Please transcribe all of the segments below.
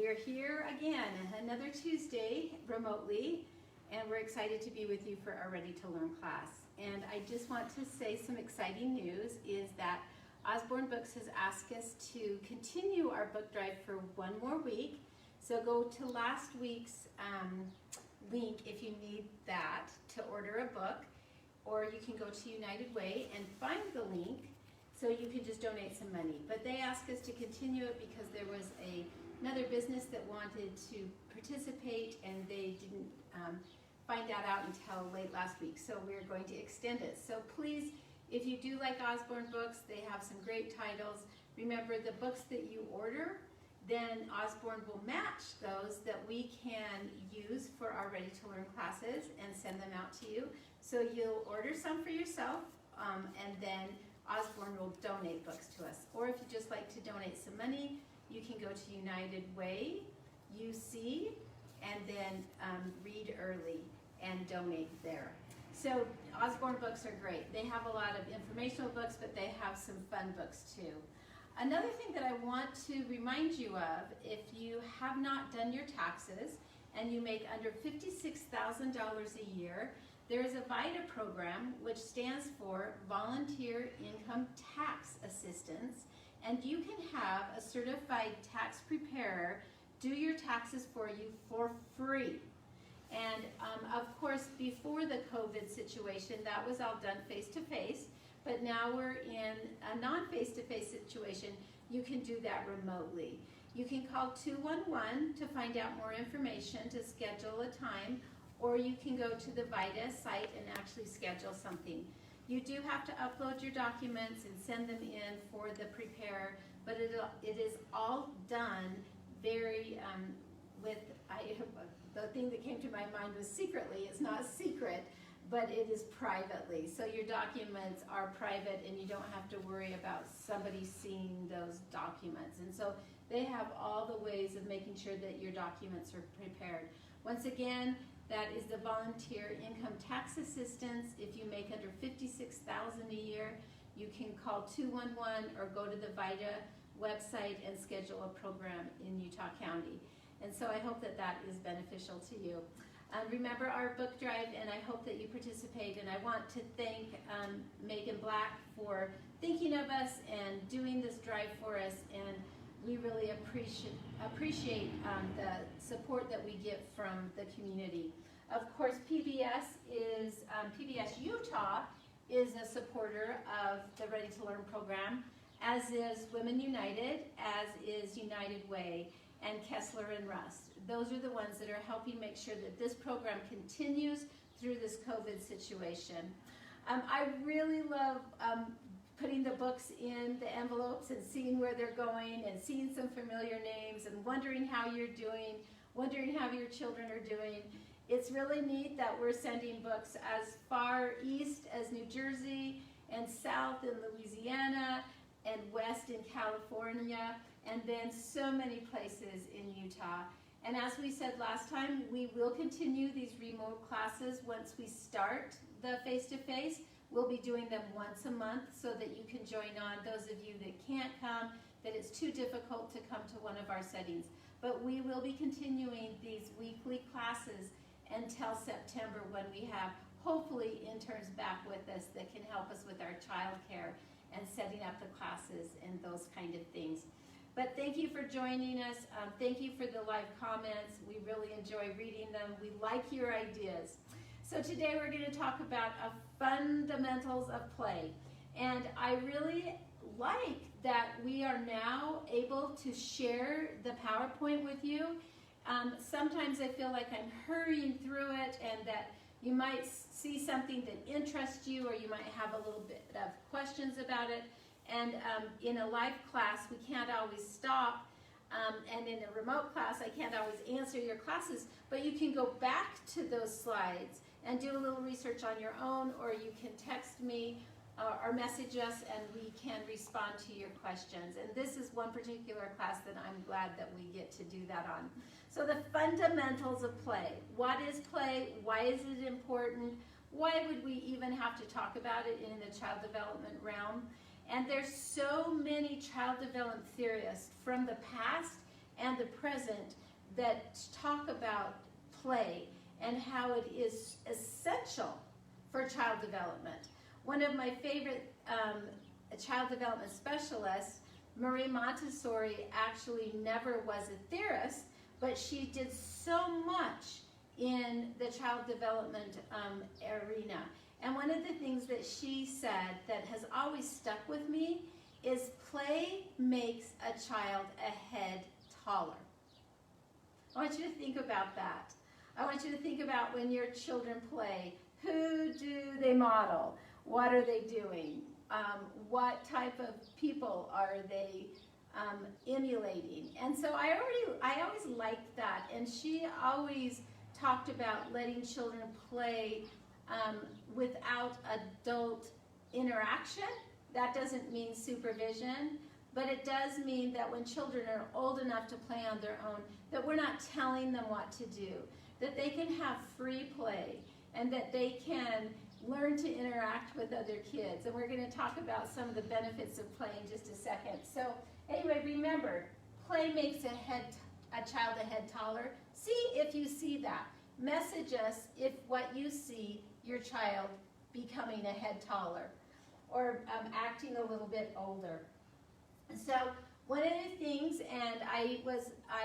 we're here again, another Tuesday remotely, and we're excited to be with you for our Ready to Learn class. And I just want to say some exciting news is that Osborne Books has asked us to continue our book drive for one more week. So go to last week's link if you need that to order a book, or you can go to United Way and find the link so you can just donate some money. But they asked us to continue it because there was another business that wanted to participate and they didn't find that out until late last week. So we're going to extend it. So please, if you do like Osborne Books, they have some great titles. Remember, the books that you order, then Osborne will match those that we can use for our Ready to Learn classes and send them out to you. So you'll order some for yourself and then Osborne will donate books to us. Or if you just like to donate some money, you can go to United Way, UC, and then read early and donate there. So Osborne Books are great. They have a lot of informational books, but they have some fun books too. Another thing that I want to remind you of, if you have not done your taxes and you make under $56,000 a year, there is a VITA program, which stands for Volunteer Income Tax Assistance, and you can have a certified tax preparer do your taxes for you for free. And of course, before the COVID situation, that was all done face-to-face, but now we're in a non-face-to-face situation. You can do that remotely. You can call 211 to find out more information, to schedule a time, or you can go to the VITA site and actually schedule something. You do have to upload your documents and send them in for the preparer, but it is all done very the thing that came to my mind was secretly. It's not secret, but it is privately. So your documents are private and you don't have to worry about somebody seeing those documents. And so they have all the ways of making sure that your documents are prepared. Once again, that is the Volunteer Income Tax Assistance. If you make under $56,000 a year, you can call 211 or go to the VITA website and schedule a program in Utah County. And so I hope that that is beneficial to you. Remember our book drive, and I hope that you participate. And I want to thank Megan Black for thinking of us and doing this drive for us. And we really appreciate the support that we get from the community. Of course, PBS Utah is a supporter of the Ready to Learn program, as is Women United, as is United Way, and Kessler and Rust. Those are the ones that are helping make sure that this program continues through this COVID situation. I really love putting the books in the envelopes and seeing where they're going and seeing some familiar names and wondering how you're doing, wondering how your children are doing. It's really neat that we're sending books as far east as New Jersey and south in Louisiana and west in California, and then so many places in Utah. And as we said last time, we will continue these remote classes once we start the face-to-face. We'll be doing them once a month so that you can join on, those of you that can't come, that it's too difficult to come to one of our settings. But we will be continuing these weekly classes until September, when we have hopefully interns back with us that can help us with our child care and setting up the classes and those kind of things. But thank you for joining us. Thank you for the live comments. We really enjoy reading them. We like your ideas. So today we're going to talk about fundamentals of play. And I really like that we are now able to share the PowerPoint with you. Sometimes I feel like I'm hurrying through it and that you might see something that interests you, or you might have a little bit of questions about it. And in a live class, we can't always stop. And in a remote class, I can't always answer your classes. But you can go back to those slides and do a little research on your own, or you can text me or message us and we can respond to your questions. And this is one particular class that I'm glad that we get to do that on. So the fundamentals of play. What is play? Why is it important? Why would we even have to talk about it in the child development realm? And there's so many child development theorists from the past and the present that talk about play and how it is essential for child development. One of my favorite child development specialists, Marie Montessori, actually never was a theorist, but she did so much in the child development arena. And one of the things that she said that has always stuck with me is play makes a child a head taller. I want you to think about that. I want you to think about when your children play. Who do they model? What are they doing? What type of people are they emulating? And so I always liked that. And she always talked about letting children play without adult interaction. That doesn't mean supervision, but it does mean that when children are old enough to play on their own, that we're not telling them what to do, that they can have free play, and that they can learn to interact with other kids. And we're going to talk about some of the benefits of play in just a second. So anyway, remember, play makes a child a head taller. See if you see that. Message us if what you see your child becoming a head taller or acting a little bit older. So one of the things, and I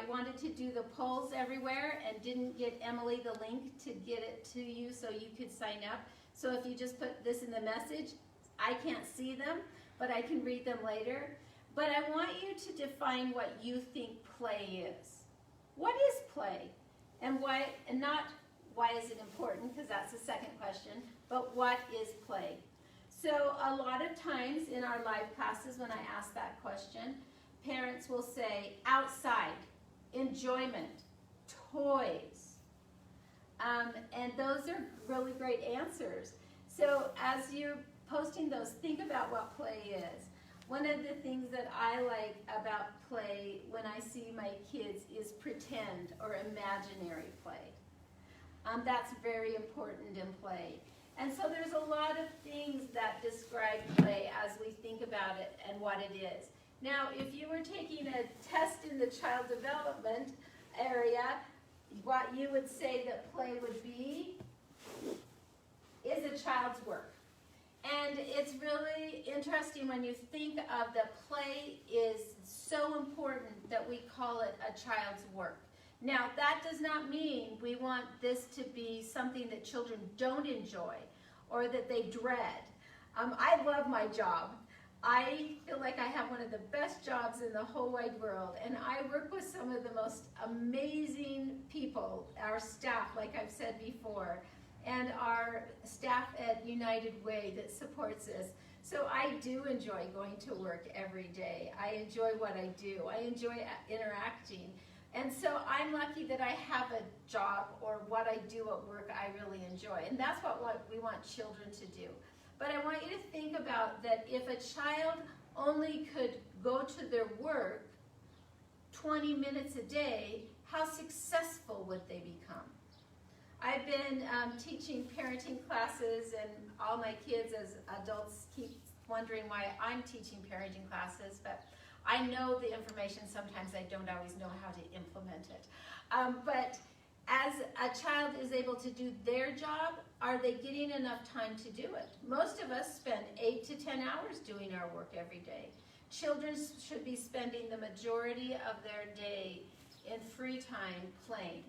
wanted to do the polls everywhere and didn't get Emily the link to get it to you so you could sign up. So if you just put this in the message, I can't see them, but I can read them later. But I want you to define what you think play is. What is play? And why, and not why is it important, because that's the second question, but what is play? So a lot of times in our live classes when I ask that question, parents will say outside, enjoyment, toys. And those are really great answers. So as you're posting those, think about what play is. One of the things that I like about play when I see my kids is pretend or imaginary play. That's very important in play. And so there's a lot of things that describe play as we think about it and what it is. Now, if you were taking a test in the child development area, what you would say that play would be is a child's work. And it's really interesting when you think of that play is so important that we call it a child's work. Now, that does not mean we want this to be something that children don't enjoy or that they dread. I love my job. I feel like I have one of the best jobs in the whole wide world, and I work with some of the most amazing people, our staff, like I've said before, and our staff at United Way that supports us. So I do enjoy going to work every day. I enjoy what I do. I enjoy interacting. And so I'm lucky that I have a job, or what I do at work I really enjoy. And that's what we want children to do. But I want you to think about that if a child only could go to their work 20 minutes a day, how successful would they become? I've been teaching parenting classes, and all my kids as adults keep wondering why I'm teaching parenting classes, but I know the information, sometimes I don't always know how to implement it. But as a child is able to do their job, are they getting enough time to do it? Most of us spend 8 to 10 hours doing our work every day. Children should be spending the majority of their day in free time playing.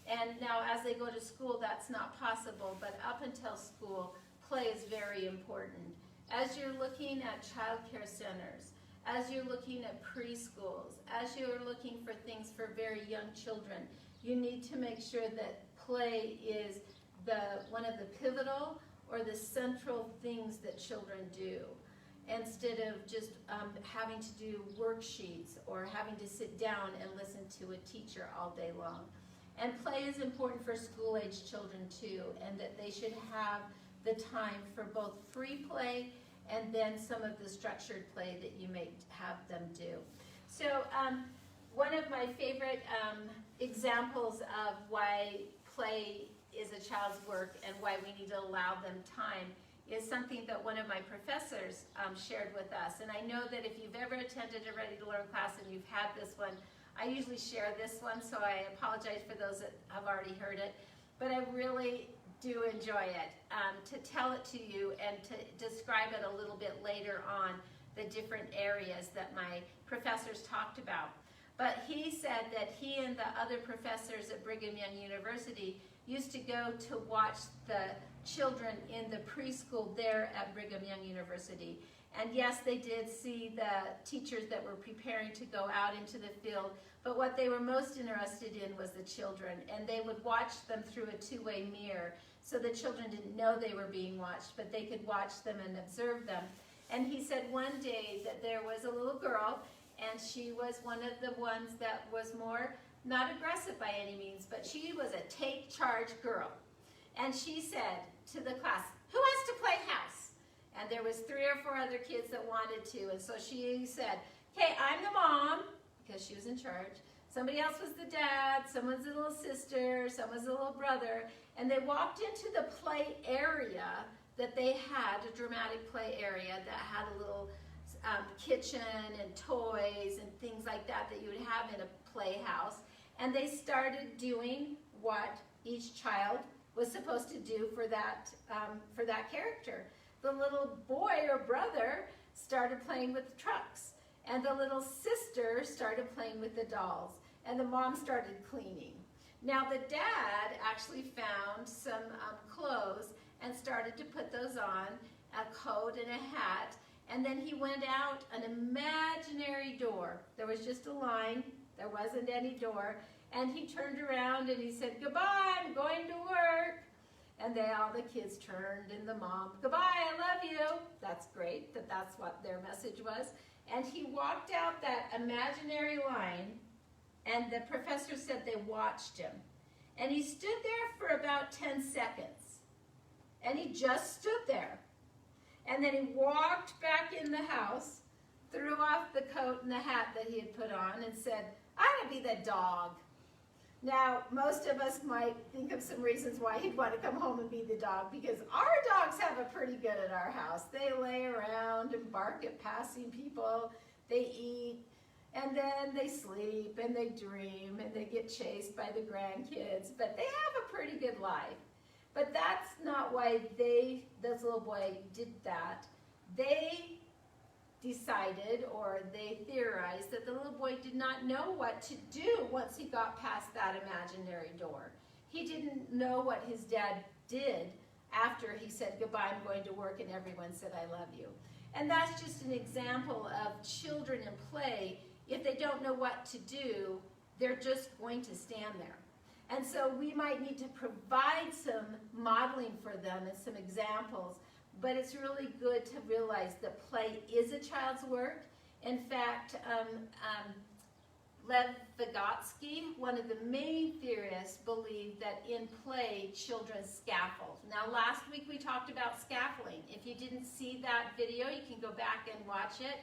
And now as they go to school, that's not possible, but up until school, play is very important. As you're looking at child care centers, as you're looking at preschools, as you're looking for things for very young children, you need to make sure that play is one of the pivotal or the central things that children do, instead of just having to do worksheets or having to sit down and listen to a teacher all day long. And play is important for school-age children too, and that they should have the time for both free play and then some of the structured play that you may have them do. So one of my favorite examples of why play is a child's work and why we need to allow them time is something that one of my professors shared with us. And I know that if you've ever attended a Ready to Learn class and you've had this one, I usually share this one, so I apologize for those that have already heard it. But I really do enjoy it, to tell it to you and to describe it a little bit later on, the different areas that my professors talked about. But he said that he and the other professors at Brigham Young University used to go to watch the children in the preschool there at Brigham Young University. And yes, they did see the teachers that were preparing to go out into the field, but what they were most interested in was the children, and they would watch them through a two-way mirror, so the children didn't know they were being watched, but they could watch them and observe them. And he said one day that there was a little girl, and she was one of the ones that was more, not aggressive by any means, but she was a take charge girl. And she said to the class, "Who wants to play house?" And there was 3 or 4 other kids that wanted to, and so she said, "Okay, I'm the mom," because she was in charge. Somebody else was the dad, someone's the little sister, someone's the little brother, and they walked into the play area that they had, a dramatic play area that had a little kitchen and toys and things like that that you would have in a playhouse, and they started doing what each child was supposed to do for that character. The little boy or brother started playing with the trucks, and the little sister started playing with the dolls, and the mom started cleaning. Now the dad actually found some clothes and started to put those on, a coat and a hat, and then he went out an imaginary door. There was just a line, there wasn't any door, and he turned around and he said, "Goodbye, I'm going to work." And all the kids turned, and the mom, "Goodbye, I love you." That's great, that's what their message was. And he walked out that imaginary line, and the professor said they watched him. And he stood there for about 10 seconds. And he just stood there. And then he walked back in the house, threw off the coat and the hat that he had put on, and said, "I'm gonna be the dog." Now, most of us might think of some reasons why he'd want to come home and be the dog, because our dogs have it pretty good at our house. They lay around and bark at passing people, they eat, and then they sleep and they dream and they get chased by the grandkids, but they have a pretty good life. But that's not why this little boy did that. They decided, or they theorized, that the little boy did not know what to do once he got past that imaginary door. He didn't know what his dad did after he said, "Goodbye, I'm going to work," and everyone said, "I love you." And that's just an example of children in play. If they don't know what to do, they're just going to stand there. And so we might need to provide some modeling for them and some examples, but it's really good to realize that play is a child's work. In fact, Lev Vygotsky, one of the main theorists, believed that in play, children scaffold. Now, last week we talked about scaffolding. If you didn't see that video, you can go back and watch it.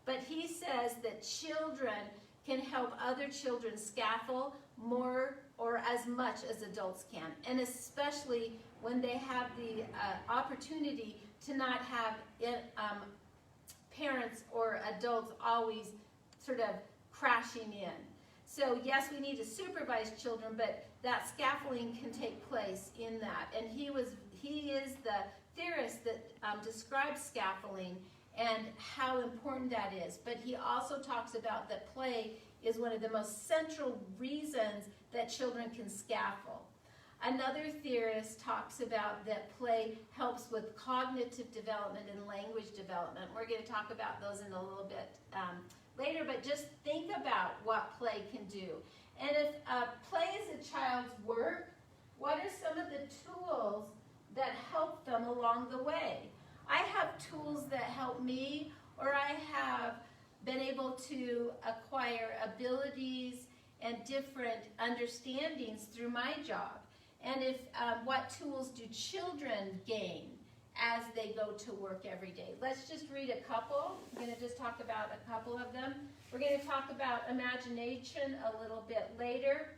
But he says that children can help other children scaffold more or as much as adults can, and especially when they have the opportunity to not have parents or adults always sort of crashing in. So yes, we need to supervise children, but that scaffolding can take place in that. And he is the theorist that describes scaffolding and how important that is. But he also talks about that play is one of the most central reasons that children can scaffold. Another theorist talks about that play helps with cognitive development and language development. We're going to talk about those in a little bit later, but just think about what play can do. And if play is a child's work, what are some of the tools that help them along the way? I have tools that help me, or I have been able to acquire abilities and different understandings through my job. And if what tools do children gain as they go to work every day? Let's just read a couple. I'm going to just talk about a couple of them. We're going to talk about imagination a little bit later.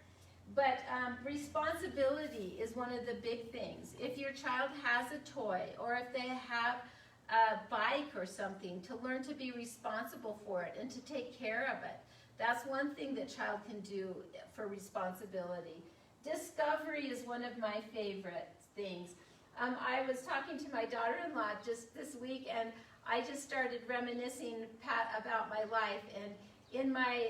But responsibility is one of the big things. If your child has a toy, or if they have a bike or something, to learn to be responsible for it and to take care of it. That's one thing that child can do for responsibility. Discovery is one of my favorite things. I was talking to my daughter-in-law just this week, and I just started reminiscing, Pat, about my life. And in my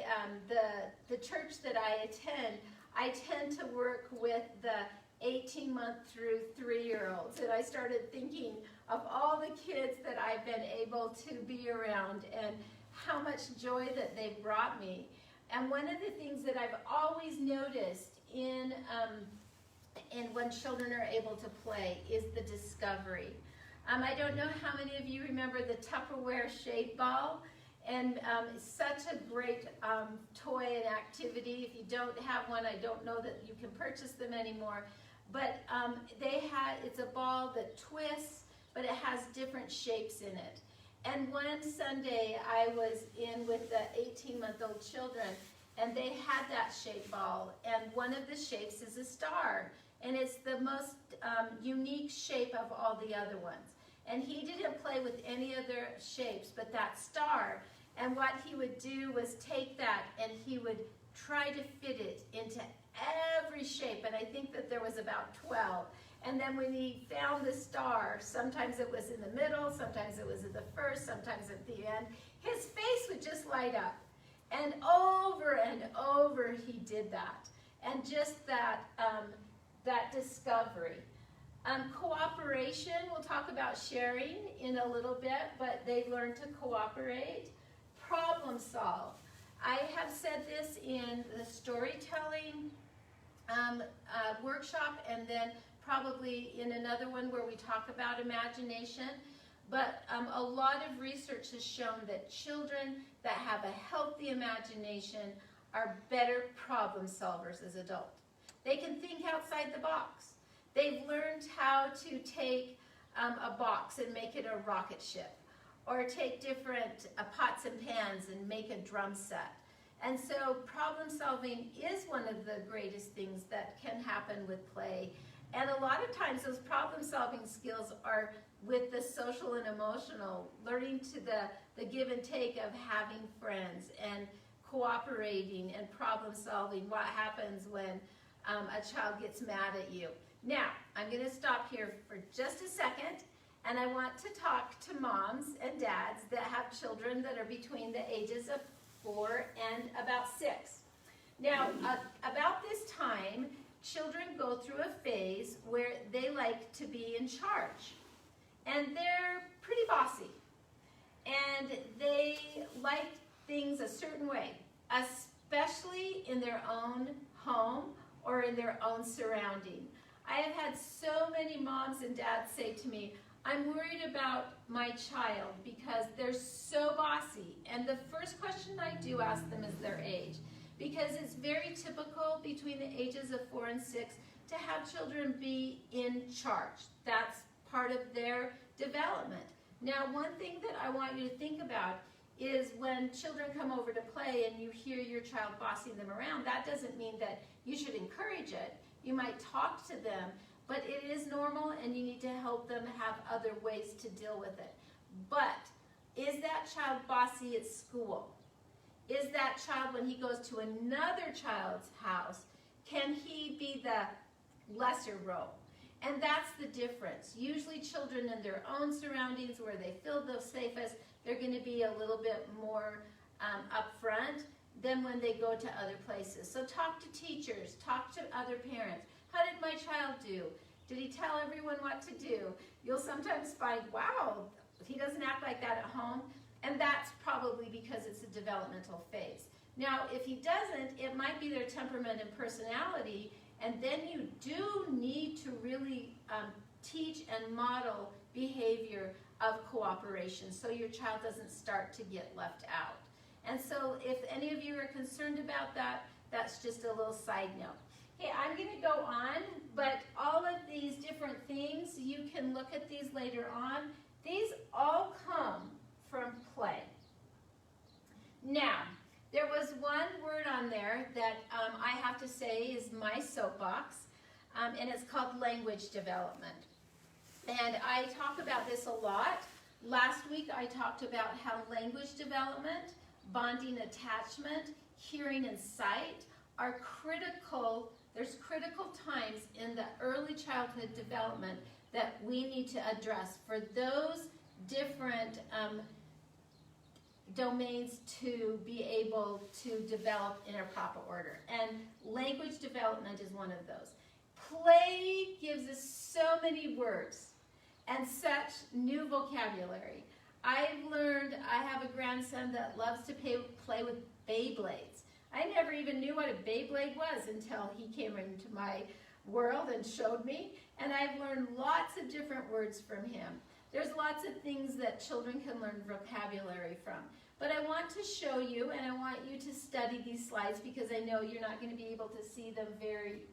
the church that I attend, I tend to work with the 18-month through 3-year-olds, and I started thinking of all the kids that I've been able to be around and how much joy that they've brought me. And one of the things that I've always noticed in when children are able to play is the discovery. I don't know how many of you remember the Tupperware shape ball, and such a great toy and activity. If you don't have one, I don't know that you can purchase them anymore. But it's a ball that twists, but it has different shapes in it. And one Sunday I was in with the 18-month-old children, and they had that shape ball, and one of the shapes is a star. And it's the most unique shape of all the other ones. And he didn't play with any other shapes but that star. And what he would do was take that and he would try to fit it into every shape. And I think that there was about 12. And then when he found the star, sometimes it was in the middle, sometimes it was at the first, sometimes at the end, his face would just light up. And over he did that. And just that discovery. Cooperation, we'll talk about sharing in a little bit, but they learn to cooperate. Problem solve. I have said this in the storytelling workshop, and then probably in another one where we talk about imagination. But a lot of research has shown that children that have a healthy imagination are better problem solvers as adults. They can think outside the box. They've learned how to take a box and make it a rocket ship, or take different pots and pans and make a drum set. And so problem solving is one of the greatest things that can happen with play. And a lot of times those problem solving skills are with the social and emotional, learning to the give and take of having friends and cooperating and problem solving. What happens when a child gets mad at you. Now, I'm going to stop here for just a second, and I want to talk to moms and dads that have children that are between the ages of 4 and about 6. Now, about this time, children go through a phase where they like to be in charge, and they're pretty bossy, and they like things a certain way, especially in their own home or in their own surrounding. I have had so many moms and dads say to me, I'm worried about my child because they're so bossy. And the first question I do ask them is their age, because it's very typical between the ages of 4 and 6 to have children be in charge. That's part of their development. Now, one thing that I want you to think about is when children come over to play and you hear your child bossing them around, that doesn't mean that you should encourage it. You might talk to them, but it is normal and you need to help them have other ways to deal with it. But is that child bossy at school? Is that child, when he goes to another child's house, can he be the lesser role? And that's the difference. Usually children in their own surroundings where they feel the safest, they're going to be a little bit more upfront than when they go to other places. So talk to teachers, talk to other parents. How did my child do? Did he tell everyone what to do? You'll sometimes find, wow, he doesn't act like that at home. And that's probably because it's a developmental phase. Now, if he doesn't, it might be their temperament and personality, and then you do need to really teach and model behavior of cooperation so your child doesn't start to get left out. And so if any of you are concerned about that, that's just a little side note. Okay, I'm going to go on, but all of these different things, you can look at these later on. These all come from play. Now, there was one word on there that I have to say is my soapbox, and it's called language development. And I talk about this a lot. Last week I talked about how language development, bonding attachment, hearing, and sight are critical. There's critical times in the early childhood development that we need to address for those different domains to be able to develop in a proper order. And language development is one of those. Play gives us so many words and such new vocabulary. I've learned, I have a grandson that loves to play with Beyblades. I never even knew what a Beyblade was until he came into my world and showed me, and I've learned lots of different words from him. There's lots of things that children can learn vocabulary from. But I want to show you, and I want you to study these slides because I know you're not going to be able to see them very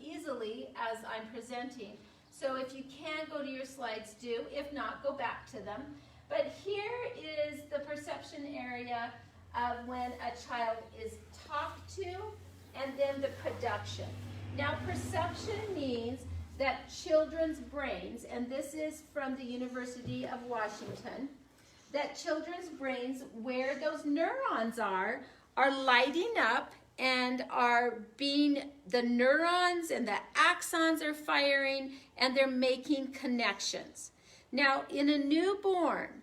easily as I'm presenting. So if you can go to your slides, do. If not, go back to them. But here is the perception area of when a child is talked to, and then the production. Now, perception means that children's brains, and this is from the University of Washington, that children's brains, where those neurons are lighting up and are being, the neurons and the axons are firing, and they're making connections. Now, in a newborn,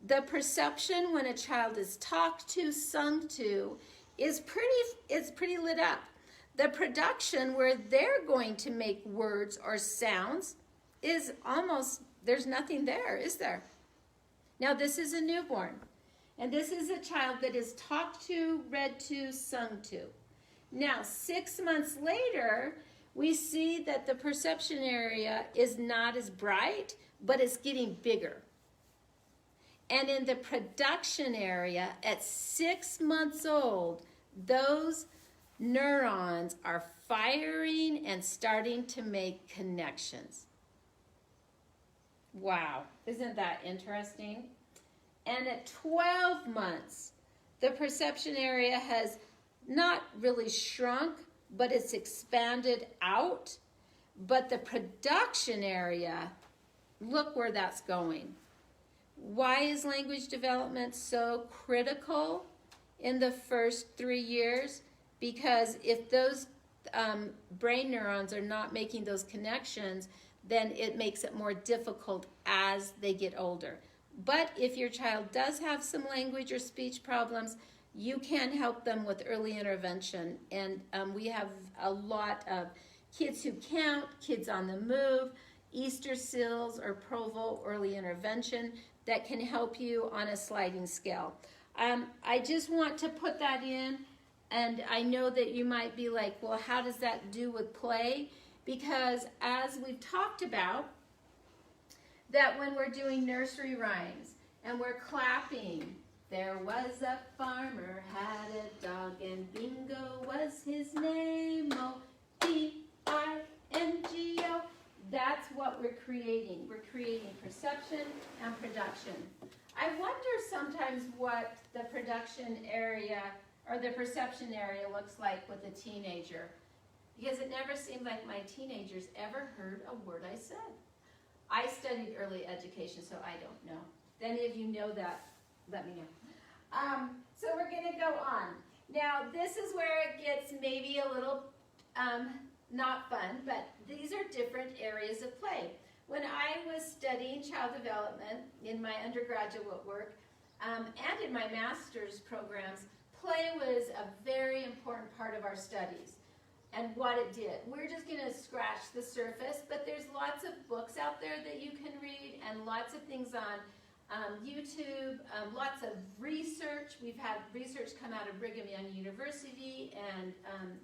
the perception when a child is talked to, sung to, is pretty lit up. The production where they're going to make words or sounds is almost, there's nothing there, is there? Now this is a newborn, and this is a child that is talked to, read to, sung to. Now 6 months later, we see that the perception area is not as bright, but it's getting bigger. And in the production area, at 6 months old, those neurons are firing and starting to make connections. Wow, isn't that interesting? And at 12 months, the perception area has not really shrunk, but it's expanded out. But the production area, look where that's going. Why is language development so critical in the first 3 years? Because if those brain neurons are not making those connections, then it makes it more difficult as they get older. But if your child does have some language or speech problems, you can help them with early intervention. And we have a lot of Kids Who Count, Kids on the Move, Easter Seals, or Provo early intervention that can help you on a sliding scale. I just want to put that in, and I know that you might be like, well, how does that do with play? Because as we've talked about, that when we're doing nursery rhymes and we're clapping, there was a farmer had a dog and Bingo was his name, oh, B-I-N-G-O. That's what we're creating. We're creating perception and production. I wonder sometimes what the production area or the perception area looks like with a teenager, because it never seemed like my teenagers ever heard a word I said. I studied early education, so I don't know. If any of you know that, let me know. So we're going to go on. Now, this is where it gets maybe a little not fun, but these are different areas of play. When I was studying child development in my undergraduate work and in my master's programs, play was a very important part of our studies and what it did. We're just going to scratch the surface, but there's lots of books out there that you can read and lots of things on YouTube, lots of research. We've had research come out of Brigham Young University and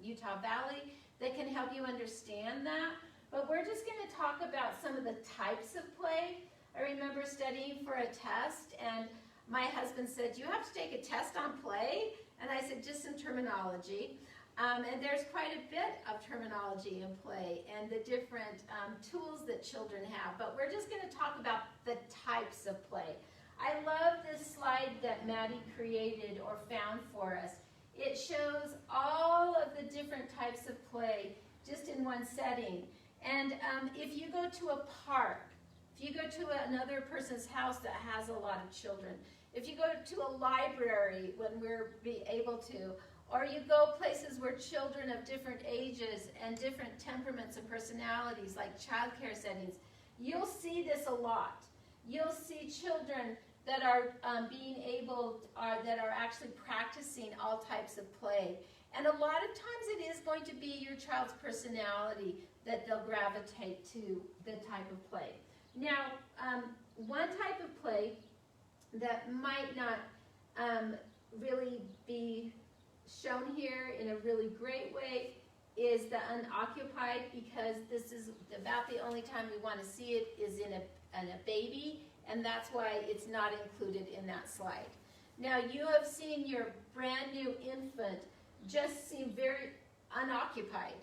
Utah Valley that can help you understand that. But we're just going to talk about some of the types of play. I remember studying for a test, and my husband said, "You have to take a test on play?" And I said, "Just some terminology." And there's quite a bit of terminology in play and the different tools that children have. But we're just going to talk about the types of play. I love this slide that Maddie created or found for us. It shows all of the different types of play just in one setting. And if you go to a park, if you go to another person's house that has a lot of children, if you go to a library when we're able to, or you go places where children of different ages and different temperaments and personalities, like childcare settings, you'll see this a lot. You'll see children that are that are actually practicing all types of play. And a lot of times it is going to be your child's personality that they'll gravitate to the type of play. Now, one type of play that might not really be shown here in a really great way is the unoccupied, because this is about the only time we want to see it is in a baby, and that's why it's not included in that slide. Now, you have seen your brand new infant just seem very unoccupied,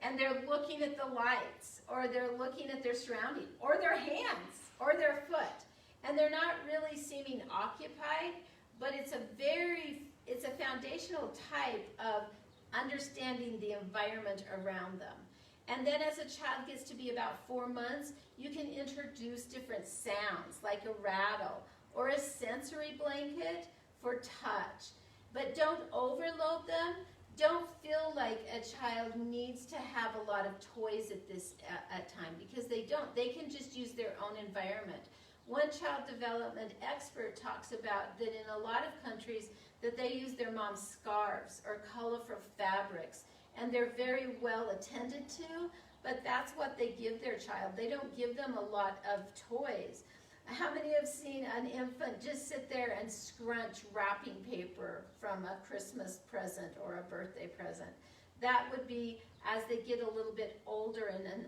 and they're looking at the lights, or they're looking at their surrounding, or their hands, or their foot, and they're not really seeming occupied, but it's a foundational type of understanding the environment around them. And then as a child gets to be about 4 months, you can introduce different sounds, like a rattle, or a sensory blanket for touch. But don't overload them. Don't feel like a child needs to have a lot of toys at this time, because they don't. They can just use their own environment. One child development expert talks about that in a lot of countries that they use their mom's scarves or colorful fabrics, and they're very well attended to, but that's what they give their child. They don't give them a lot of toys. How many have seen an infant just sit there and scrunch wrapping paper from a Christmas present or a birthday present? That would be as they get a little bit older in an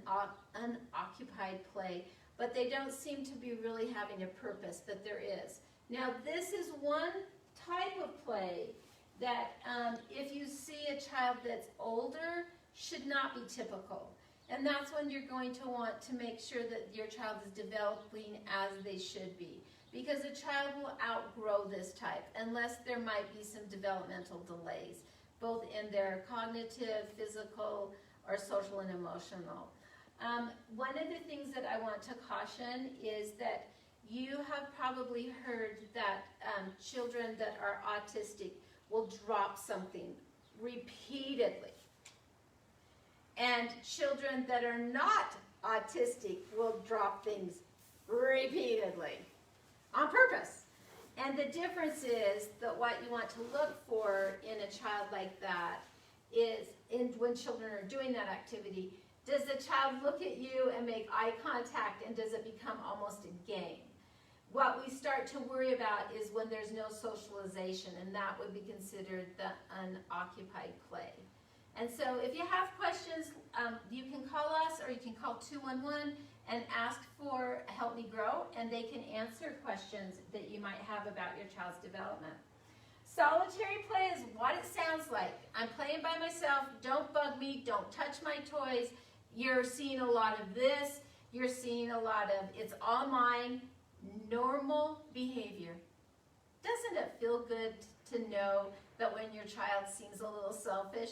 unoccupied play, but they don't seem to be really having a purpose, but there is. Now, this is one type of play that if you see a child that's older, should not be typical. And that's when you're going to want to make sure that your child is developing as they should be. Because a child will outgrow this type unless there might be some developmental delays, both in their cognitive, physical, or social and emotional. One of the things that I want to caution is that you have probably heard that children that are autistic will drop something repeatedly. And children that are not autistic will drop things repeatedly on purpose. And the difference is that what you want to look for in a child like that is when children are doing that activity, does the child look at you and make eye contact, and does it become almost a game? What we start to worry about is when there's no socialization, and that would be considered the unoccupied play. And so if you have questions, you can call us, or you can call 211 and ask for Help Me Grow, and they can answer questions that you might have about your child's development. Solitary play is what it sounds like. I'm playing by myself, don't bug me, don't touch my toys. You're seeing a lot of this, you're seeing a lot of it's all mine, normal behavior. Doesn't it feel good to know that when your child seems a little selfish,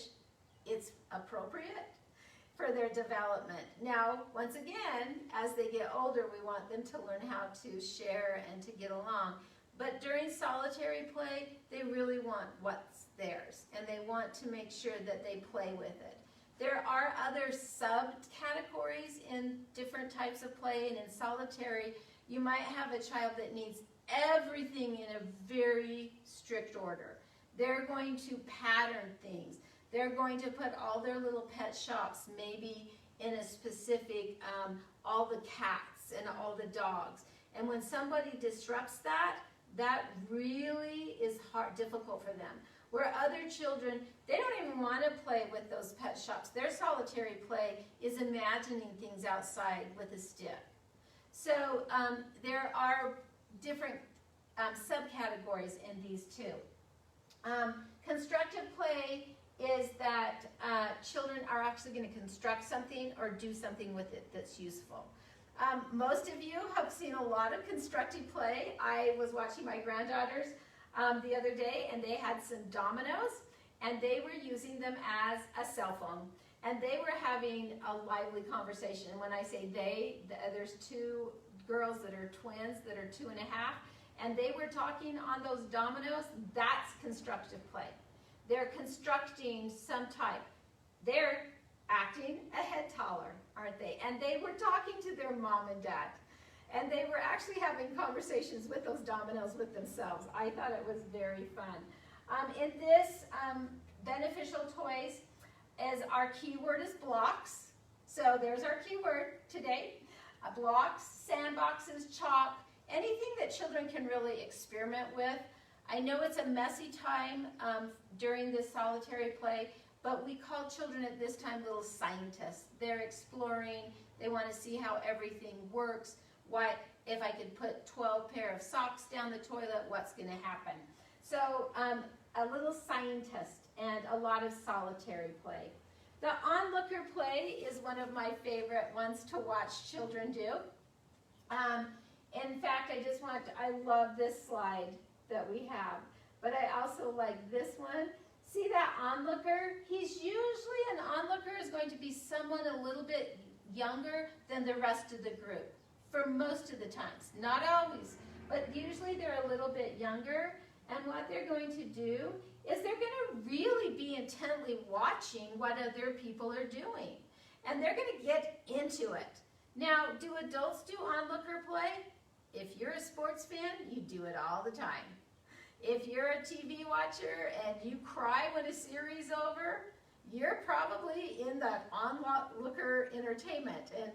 it's appropriate for their development? Now, once again, as they get older, we want them to learn how to share and to get along. But during solitary play, they really want what's theirs, and they want to make sure that they play with it. There are other subcategories in different types of play, and in solitary, you might have a child that needs everything in a very strict order. They're going to pattern things. They're going to put all their little pet shops maybe in a specific, all the cats and all the dogs. And when somebody disrupts that, that really is difficult for them. Where other children, they don't even want to play with those pet shops. Their solitary play is imagining things outside with a stick. So there are different subcategories in these two. Constructive play is that children are actually going to construct something or do something with it that's useful. Most of you have seen a lot of constructive play. I was watching my granddaughters the other day, and they had some dominoes, and they were using them as a cell phone. And they were having a lively conversation. And when I say they, there's two girls that are twins that are 2.5, and they were talking on those dominoes. That's constructive play. they're constructing some type. They're acting a head taller, aren't they? And they were talking to their mom and dad. And they were actually having conversations with those dominoes with themselves. I thought it was very fun. In this beneficial toys, our keyword is blocks. So there's our keyword today. Blocks, sandboxes, chalk, anything that children can really experiment with. I know it's a messy time during this solitary play, but we call children at this time little scientists. They're exploring. They want to see how everything works. What if I could put 12 pair of socks down the toilet, what's going to happen? So a little scientist and a lot of solitary play. The onlooker play is one of my favorite ones to watch children do. In fact, I love this slide that we have, but I also like this one. See that onlooker? He's usually, an onlooker is going to be someone a little bit younger than the rest of the group. For most of the times, not always, but usually they're a little bit younger, and what they're going to do is they're going to really be intently watching what other people are doing, and they're going to get into it. Now, do adults do onlooker play? If you're a sports fan, you do it all the time. If you're a TV watcher and you cry when a series is over, you're probably in that onlooker entertainment. And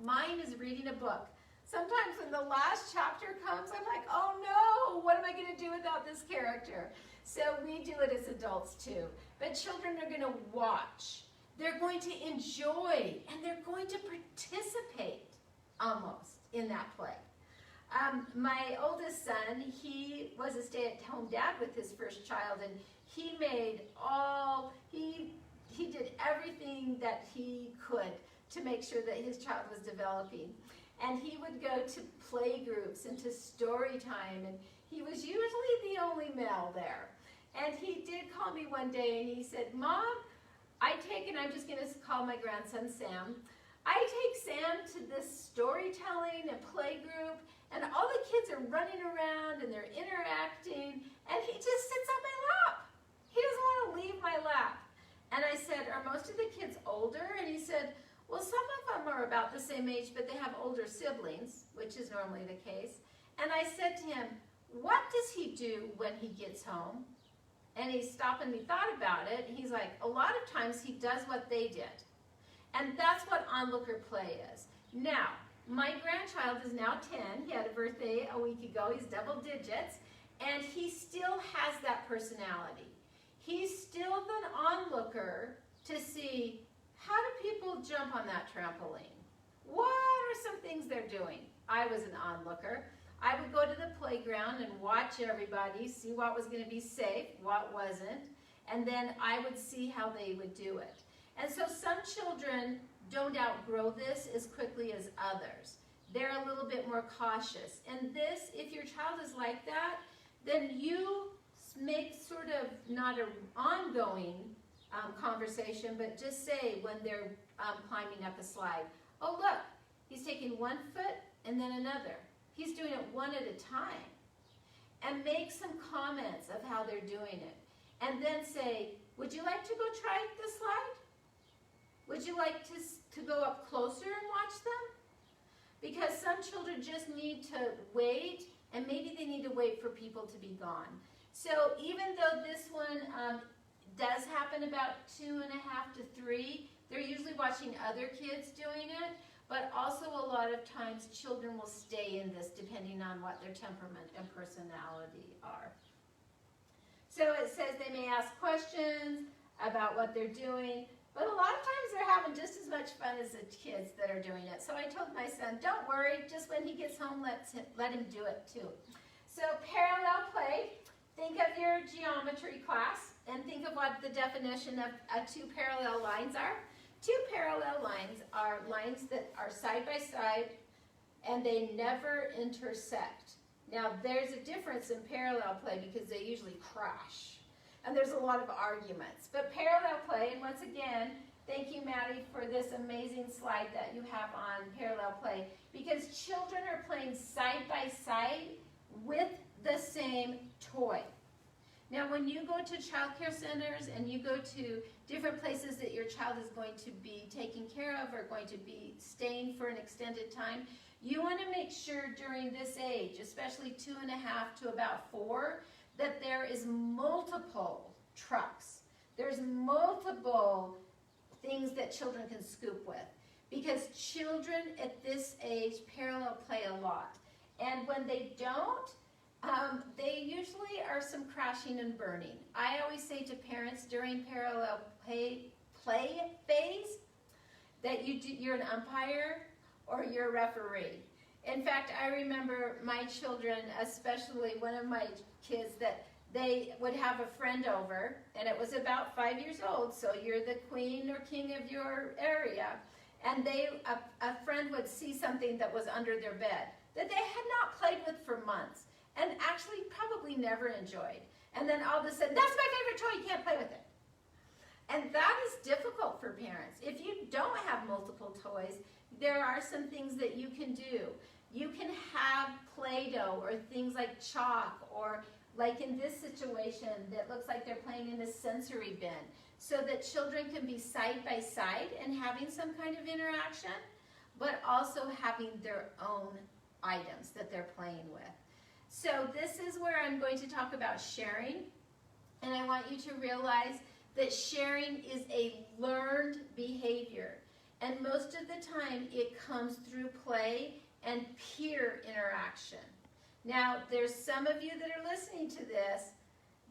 mine is reading a book. Sometimes when the last chapter comes, I'm like, oh no, what am I going to do without this character? So we do it as adults too. But children are going to watch. They're going to enjoy, and they're going to participate almost in that play. My oldest son, he was a stay-at-home dad with his first child, and he did everything that he could to make sure that his child was developing. And he would go to play groups and to story time, and he was usually the only male there. And he did call me one day and he said, Mom, I'm just going to call my grandson Sam, I take Sam to this storytelling and play group, and all the kids are running around and they're interacting, and he just sits on my lap. He doesn't want to leave my lap. And I said, are most of the kids older? And he said, well, some of them are about the same age, but they have older siblings, which is normally the case. And I said to him, what does he do when he gets home? And he stopped and he thought about it. He's like, a lot of times he does what they did. And that's what onlooker play is. Now, my grandchild is now 10. He had a birthday a week ago. He's double digits. And he still has that personality. He's still an onlooker to see, how do people jump on that trampoline? What are some things they're doing? I was an onlooker. I would go to the playground and watch everybody, see what was going to be safe, what wasn't, and then I would see how they would do it. And so some children don't outgrow this as quickly as others. They're a little bit more cautious. And this, if your child is like that, then you make sort of not an ongoing conversation, but just say when they're climbing up a slide, oh look, he's taking one foot and then another. He's doing it one at a time. And make some comments of how they're doing it. And then say, would you like to go try the slide? Would you like to go up closer and watch them? Because some children just need to wait, and maybe they need to wait for people to be gone. So even though this one does happen about 2.5 to 3, they're usually watching other kids doing it, but also a lot of times children will stay in this depending on what their temperament and personality are. So it says they may ask questions about what they're doing, but a lot of times they're having just as much fun as the kids that are doing it. So I told my son, don't worry, just when he gets home, let him do it too. So parallel play, think of your geometry class and think of what the definition of two parallel lines are. Two parallel lines are lines that are side by side and they never intersect. Now there's a difference in parallel play because they usually crash. And there's a lot of arguments. But parallel play, and once again, thank you, Maddie, for this amazing slide that you have on parallel play, because children are playing side by side with the same toy. Now, when you go to child care centers and you go to different places that your child is going to be taken care of or going to be staying for an extended time, you want to make sure during this age, especially 2.5 to about 4, that there is multiple trucks. There's multiple things that children can scoop with. Because children at this age parallel play a lot. And when they don't, they usually are some crashing and burning. I always say to parents during parallel play phase that you're an umpire or you're a referee. In fact, I remember my children, especially one of my kids, that they would have a friend over, and it was about 5 years old, so you're the queen or king of your area, and a friend would see something that was under their bed that they had not played with for months, and actually probably never enjoyed. And then all of a sudden, that's my favorite toy, you can't play with it. And that is difficult for parents. If you don't have multiple toys, there are some things that you can do. You can have Play-Doh or things like chalk, or like in this situation that looks like they're playing in a sensory bin, so that children can be side by side and having some kind of interaction, but also having their own items that they're playing with. So this is where I'm going to talk about sharing, and I want you to realize that sharing is a learned behavior, and most of the time it comes through play and peer interaction. Now, there's some of you that are listening to this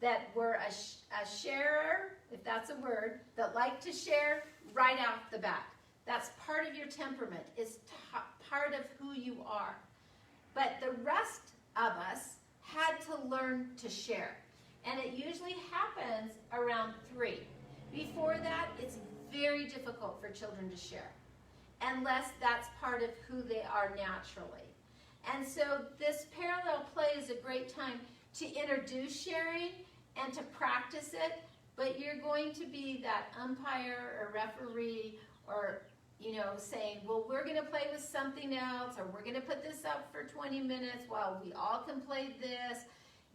that were a sharer, if that's a word, that like to share right off the bat. That's part of your temperament. It's part of who you are. But the rest of us had to learn to share. And it usually happens around 3. Before that, it's very difficult for children to share, unless that's part of who they are naturally. And so this parallel play is a great time to introduce sharing and to practice it, but you're going to be that umpire or referee, or saying, well, we're going to play with something else, or we're going to put this up for 20 minutes while we all can play this.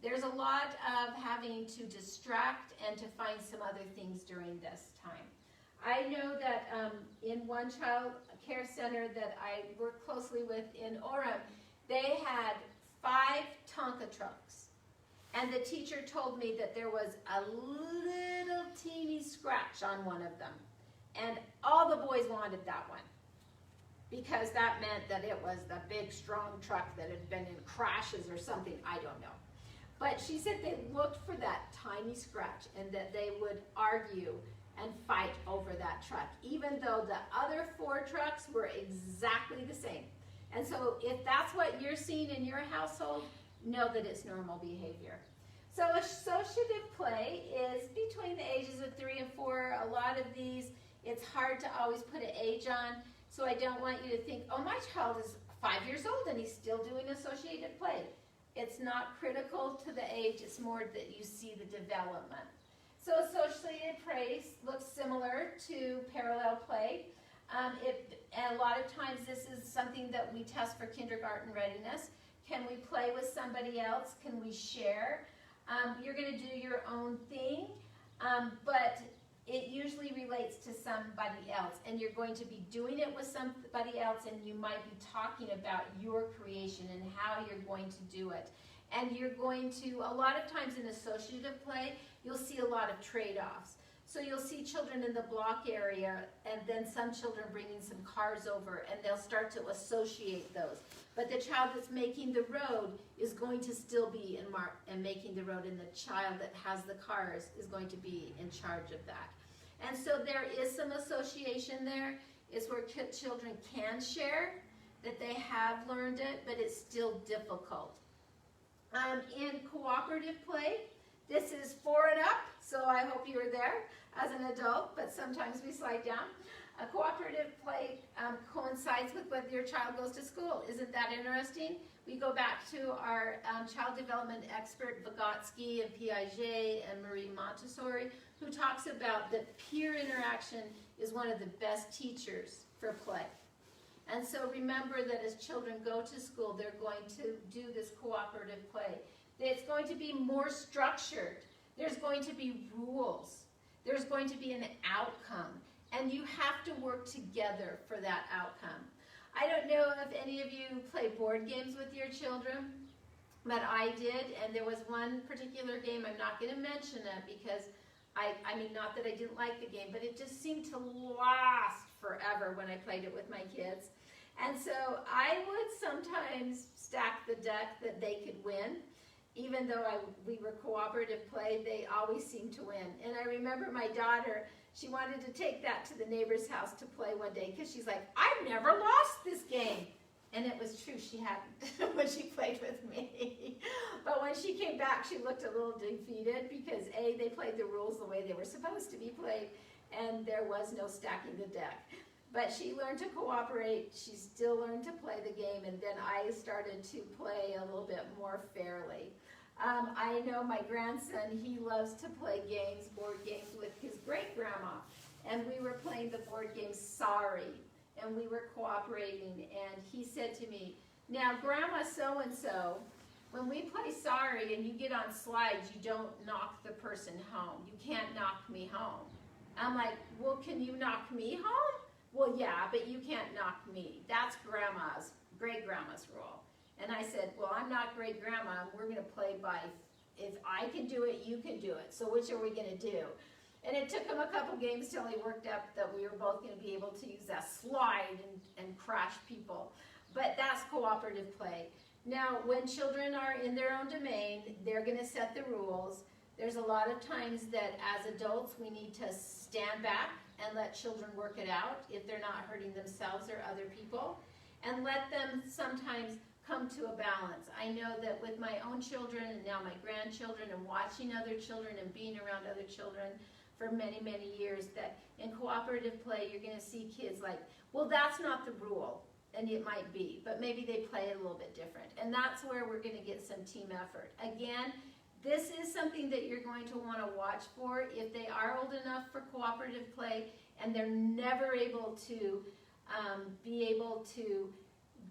There's a lot of having to distract and to find some other things during this time. I know that in one child care center that I work closely with in Orem, they had 5 Tonka trucks. And the teacher told me that there was a little teeny scratch on one of them. And all the boys wanted that one, because that meant that it was the big, strong truck that had been in crashes or something, I don't know. But she said they looked for that tiny scratch and that they would argue and fight over that truck, even though the other 4 trucks were exactly the same. And so if that's what you're seeing in your household, know that it's normal behavior. So associative play is between the ages of 3 and 4. A lot of these, it's hard to always put an age on, so I don't want you to think, oh, my child is 5 years old and he's still doing associative play. It's not critical to the age, it's more that you see the development. So associative play looks similar to parallel play. And a lot of times this is something that we test for kindergarten readiness. Can we play with somebody else? Can we share? You're going to do your own thing, but it usually relates to somebody else, and you're going to be doing it with somebody else, and you might be talking about your creation and how you're going to do it. And you're going to, a lot of times in associative play, you'll see a lot of trade-offs. So you'll see children in the block area, and then some children bringing some cars over, and they'll start to associate those. But the child that's making the road is going to still be in making the road, and the child that has the cars is going to be in charge of that. And so there is some association there. It's where children can share, that they have learned it, but it's still difficult. In cooperative play, this is 4 and up, so I hope you were there as an adult, but sometimes we slide down. A cooperative play coincides with when your child goes to school. Isn't that interesting? We go back to our child development expert, Vygotsky and Piaget and Marie Montessori, who talks about that peer interaction is one of the best teachers for play. And so remember that as children go to school, they're going to do this cooperative play. It's going to be more structured There's going to be rules. There's going to be an outcome. And you have to work together for that outcome. I don't know if any of you play board games with your children, but I did, and there was one particular game, I'm not going to mention it because I mean, not that I didn't like the game, but it just seemed to last forever when I played it with my kids. And so I would sometimes stack the deck that they could win. Even though we were cooperative play, they always seemed to win. And I remember my daughter, she wanted to take that to the neighbor's house to play one day because she's like, I've never lost this game. And it was true, she hadn't when she played with me. But when she came back, she looked a little defeated because A, they played the rules the way they were supposed to be played, and there was no stacking the deck. But she learned to cooperate, she still learned to play the game, and then I started to play a little bit more fairly. I know my grandson, he loves to play games, board games with his great-grandma, and we were playing the board game Sorry, and we were cooperating, and he said to me, now Grandma so-and-so, when we play Sorry and you get on slides, you don't knock the person home. You can't knock me home. I'm like, well, can you knock me home? Well, yeah, but you can't knock me. That's Grandma's, great-grandma's rule. And I said, well, I'm not great-grandma, and we're going to play by, if I can do it, you can do it. So which are we going to do? And it took him a couple games till he worked up that we were both going to be able to use that slide and crash people. But that's cooperative play. Now, when children are in their own domain, they're going to set the rules. There's a lot of times that as adults, we need to stand back and let children work it out if they're not hurting themselves or other people, and let them sometimes come to a balance. I know that with my own children and now my grandchildren and watching other children and being around other children for many, many years, that in cooperative play, you're going to see kids like, well, that's not the rule, and it might be, but maybe they play it a little bit different. And that's where we're going to get some team effort. Again, this is something that you're going to want to watch for if they are old enough for cooperative play and they're never able to be able to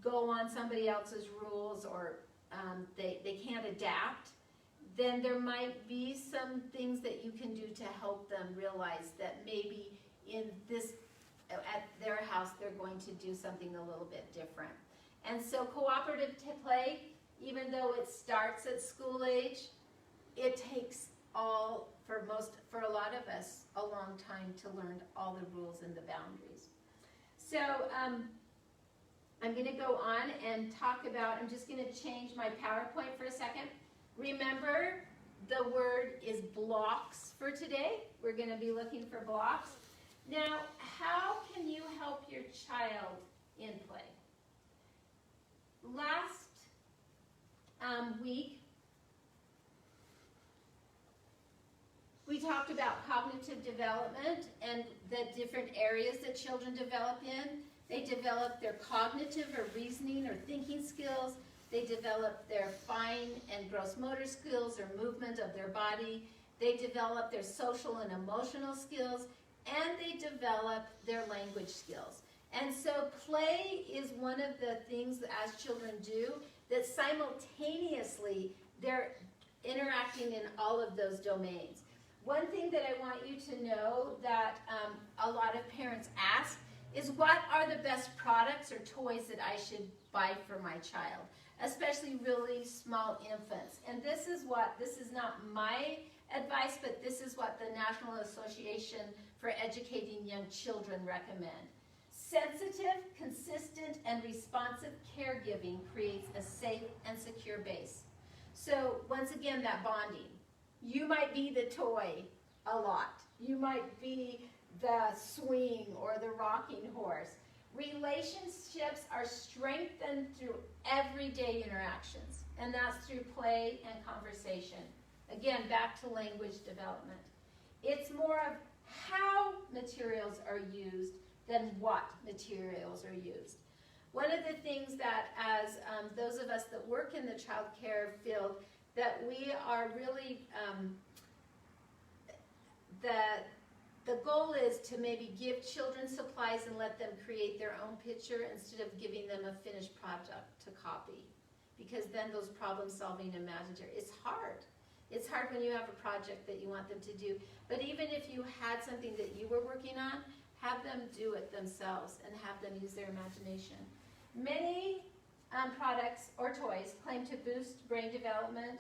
go on somebody else's rules, or they can't adapt. Then there might be some things that you can do to help them realize that maybe in this, at their house, they're going to do something a little bit different. And so cooperative play, even though it starts at school age, it takes for a lot of us, a long time to learn all the rules and the boundaries. So I'm going to go on and talk about, I'm just going to change my PowerPoint for a second. Remember, the word is blocks for today. We're going to be looking for blocks. Now, how can you help your child in play? Last week, we talked about cognitive development and the different areas that children develop in. They develop their cognitive or reasoning or thinking skills. They develop their fine and gross motor skills or movement of their body. They develop their social and emotional skills, and they develop their language skills. And so play is one of the things that as children do that simultaneously they're interacting in all of those domains. One thing that I want you to know that a lot of parents ask is, what are the best products or toys that I should buy for my child, especially really small infants? And this is not my advice, but this is what the National Association for Educating Young Children recommend. Sensitive, consistent, and responsive caregiving creates a safe and secure base. So once again, that bonding. You might be the toy a lot. You might be the swing or the rocking horse. Relationships are strengthened through everyday interactions, and that's through play and conversation. Again, back to language development. It's more of how materials are used than what materials are used. One of the things that as those of us that work in the child care field, that we are really, the goal is to maybe give children supplies and let them create their own picture instead of giving them a finished project to copy. Because then those problem-solving imaginary, it's hard. It's hard when you have a project that you want them to do. But even if you had something that you were working on, have them do it themselves and have them use their imagination. Many products or toys claim to boost brain development,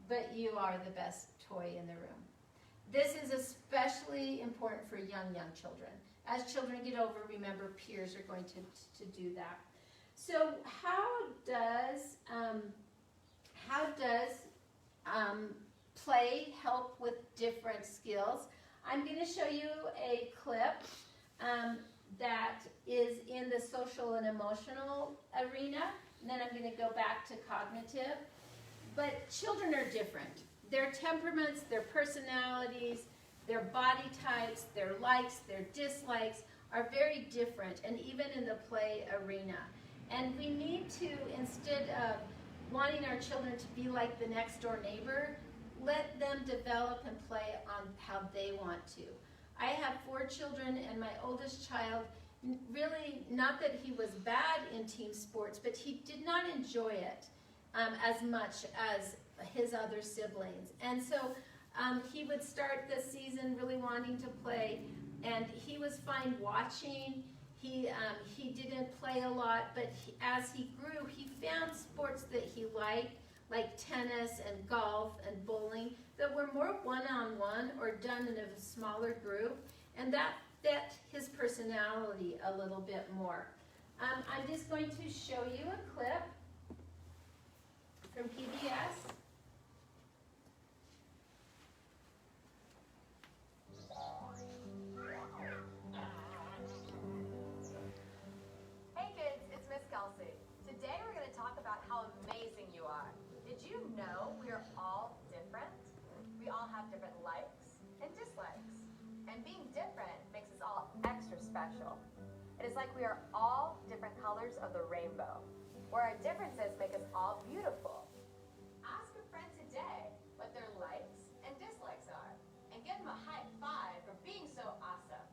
but you are the best toy in the room. This is especially important for young children. As children get older, remember, peers are going to do that. So how does play help with different skills? I'm going to show you a clip that is in the social and emotional arena, and then I'm going to go back to cognitive. But children are different. Their temperaments, their personalities, their body types, their likes, their dislikes are very different, and even in the play arena. And we need to, instead of wanting our children to be like the next door neighbor, let them develop and play on how they want to. I have 4 children, and my oldest child, really, not that he was bad in team sports, but he did not enjoy it as much as his other siblings. And so he would start the season really wanting to play, and he was fine watching. He didn't play a lot, but as he grew, he found sports that he liked, like tennis and golf and bowling, that were more one-on-one or done in a smaller group, and that fit his personality a little bit more. I'm just going to show you a clip from PBS. Hey kids, it's Miss Kelsey. Today we're going to talk about how amazing you are. Did you know we are all different? We all have different likes and dislikes. And being different makes us all extra special. It is like we are all different colors of the rainbow, where our differences make us all beautiful. Ask a friend today what their likes and dislikes are, and give them a high five for being so awesome.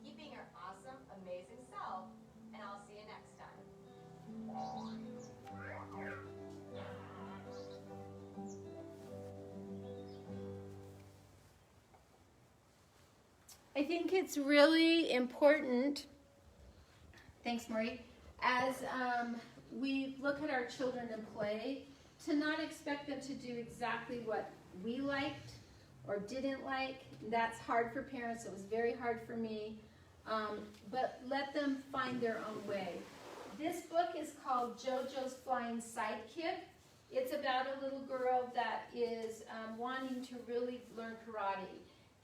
Keep being your awesome, amazing self, and I'll see you next time. I think it's really important, thanks Marie, as we look at our children and play, to not expect them to do exactly what we liked or didn't like. That's hard for parents. It was very hard for me. But let them find their own way. This book is called JoJo's Flying Sidekick. It's about a little girl that is wanting to really learn karate.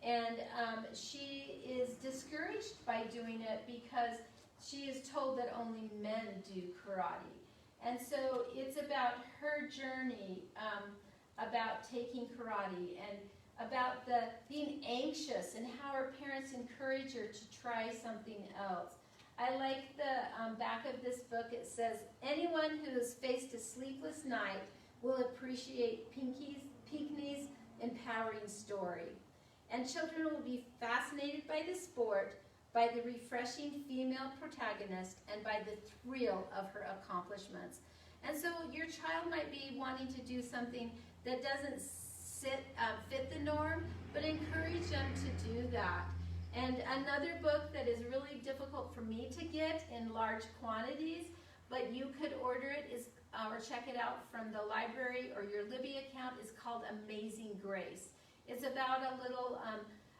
And she is discouraged by doing it because she is told that only men do karate. And so it's about her journey about taking karate and about being anxious and how her parents encourage her to try something else. I like the back of this book. It says, anyone who has faced a sleepless night will appreciate Pinckney's empowering story. And children will be fascinated by the sport, by the refreshing female protagonist, and by the thrill of her accomplishments. And so your child might be wanting to do something that doesn't fit the norm, but encourage them to do that. And another book that is really difficult for me to get in large quantities, but you could order it or check it out from the library or your Libby account, is called Amazing Grace. It's about a little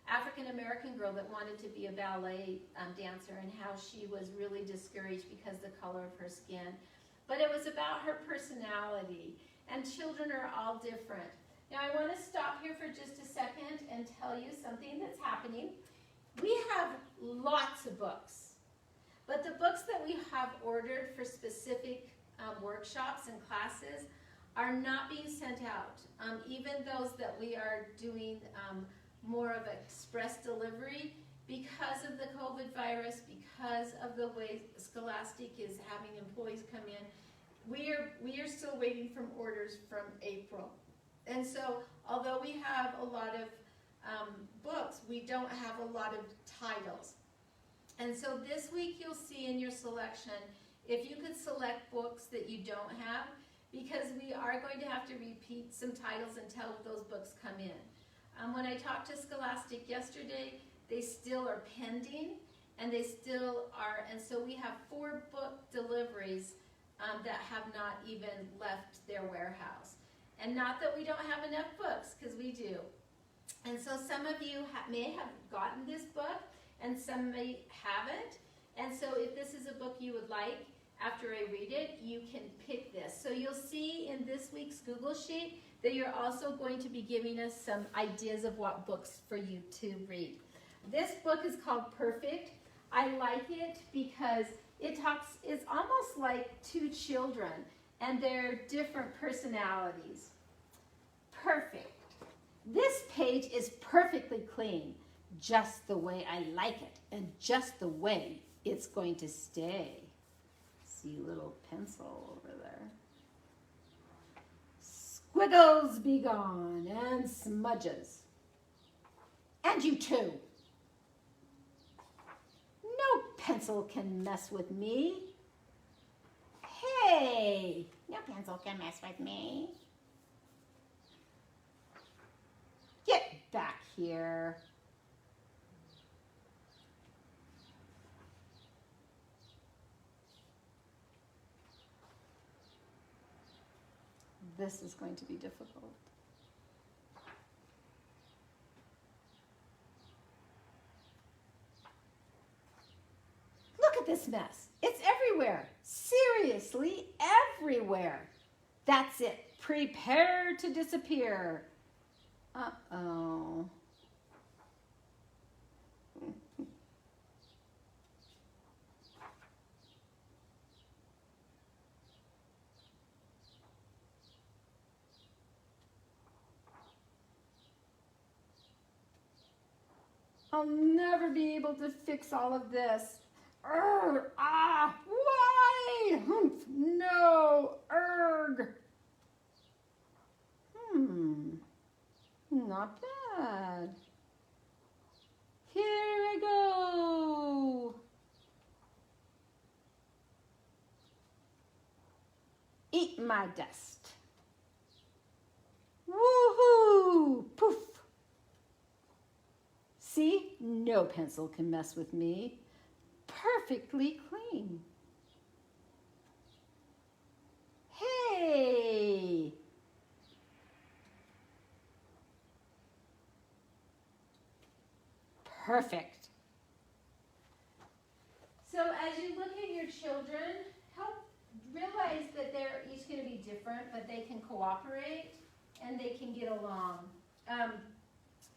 African-American girl that wanted to be a ballet dancer and how she was really discouraged because of the color of her skin. But it was about her personality, and children are all different. Now I want to stop here for just a second and tell you something that's happening. We have lots of books, but the books that we have ordered for specific workshops and classes are not being sent out. Even those that we are doing more of express delivery, because of the COVID virus, because of the way Scholastic is having employees come in, we are still waiting from orders from April. And so, although we have a lot of books, we don't have a lot of titles. And so this week you'll see in your selection, if you could select books that you don't have, because we are going to have to repeat some titles until those books come in. When I talked to Scholastic yesterday, they still are pending, and they still are, and so we have 4 book deliveries that have not even left their warehouse. And not that we don't have enough books, because we do. And so some of you may have gotten this book, and some may haven't. And so if this is a book you would like, after I read it, you can pick this. So you'll see in this week's Google Sheet that you're also going to be giving us some ideas of what books for you to read. This book is called Perfect. I like it because it's almost like 2 children, and they're different personalities. Perfect. This page is perfectly clean, just the way I like it, and just the way it's going to stay. See a little pencil over there. Squiggles be gone, and smudges. And you too. No pencil can mess with me. Hey, no pencil can mess with me. Get back here. This is going to be difficult. Look at this mess. It's everywhere. Seriously, everywhere. That's it. Prepare to disappear. Uh-oh. I'll never be able to fix all of this. Why? Humph, no, not bad. Here I go. Eat my dust. Woohoo! Poof. See, no pencil can mess with me. Perfectly clean. Hey! Perfect. So as you look at your children, realize that they're each going to be different, but they can cooperate and they can get along.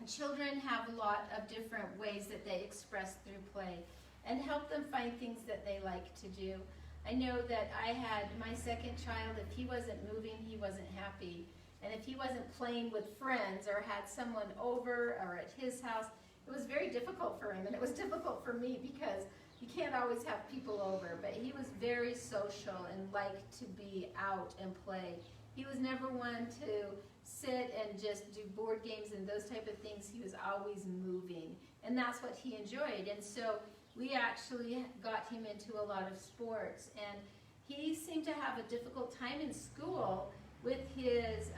Children have a lot of different ways that they express through play, and help them find things that they like to do. I know that I had my second child, if he wasn't moving, he wasn't happy. And if he wasn't playing with friends or had someone over or at his house, it was very difficult for him. And it was difficult for me because you can't always have people over. But he was very social and liked to be out and play. He was never one to sit and just do board games and those type of things. He was always moving. And that's what he enjoyed. And so we actually got him into a lot of sports, and he seemed to have a difficult time in school with his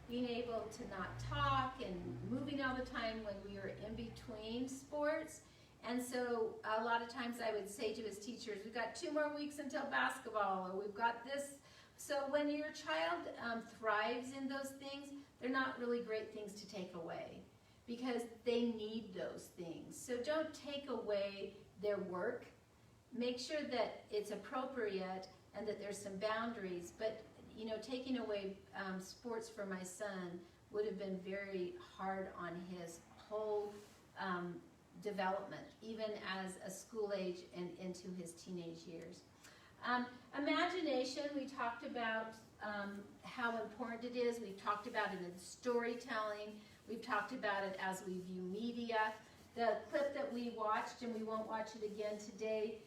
being able to not talk and moving all the time when we were in between sports. And so a lot of times I would say to his teachers, we've got 2 more weeks until basketball, or we've got this. So when your child thrives in those things, they're not really great things to take away, because they need those things. So don't take away their work. Make sure that it's appropriate and that there's some boundaries. But you know, taking away sports for my son would have been very hard on his whole development, even as a school age and into his teenage years. Imagination, we talked about how important it is. We've talked about it in storytelling. We've talked about it as we view media. The clip that we watched, and we won't watch it again today,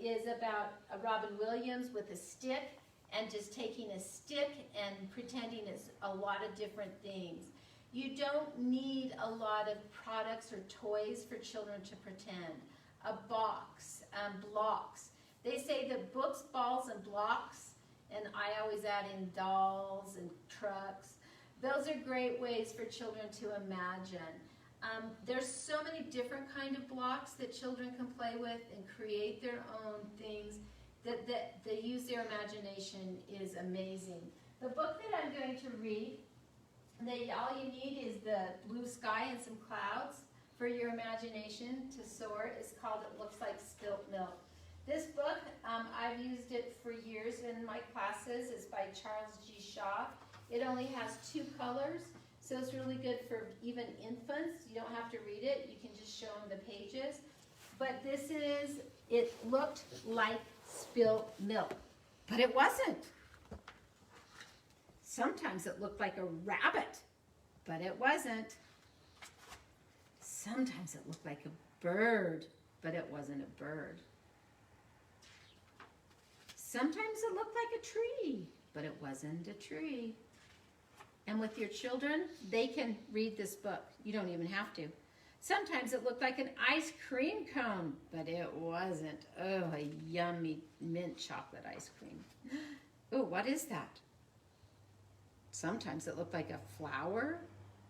is about Robin Williams with a stick, and just taking a stick and pretending it's a lot of different things. You don't need a lot of products or toys for children to pretend. A box, blocks. They say that books, balls, and blocks and I always add in dolls and trucks. Those are great ways for children to imagine. There's so many different kind of blocks that children can play with and create their own things that they use their imagination is amazing. The book that I'm going to read, all you need is the blue sky and some clouds for your imagination to soar. It's called It Looks Like Spilt Milk. This book, I've used it for years in my classes. It's by Charles G. Shaw. It only has 2 colors, so it's really good for even infants. You don't have to read it. You can just show them the pages. But it looked like spilt milk, but it wasn't. Sometimes it looked like a rabbit, but it wasn't. Sometimes it looked like a bird, but it wasn't a bird. Sometimes it looked like a tree, but it wasn't a tree. And with your children, they can read this book. You don't even have to. Sometimes it looked like an ice cream cone, but it wasn't. Oh, a yummy mint chocolate ice cream. Oh, what is that? Sometimes it looked like a flower.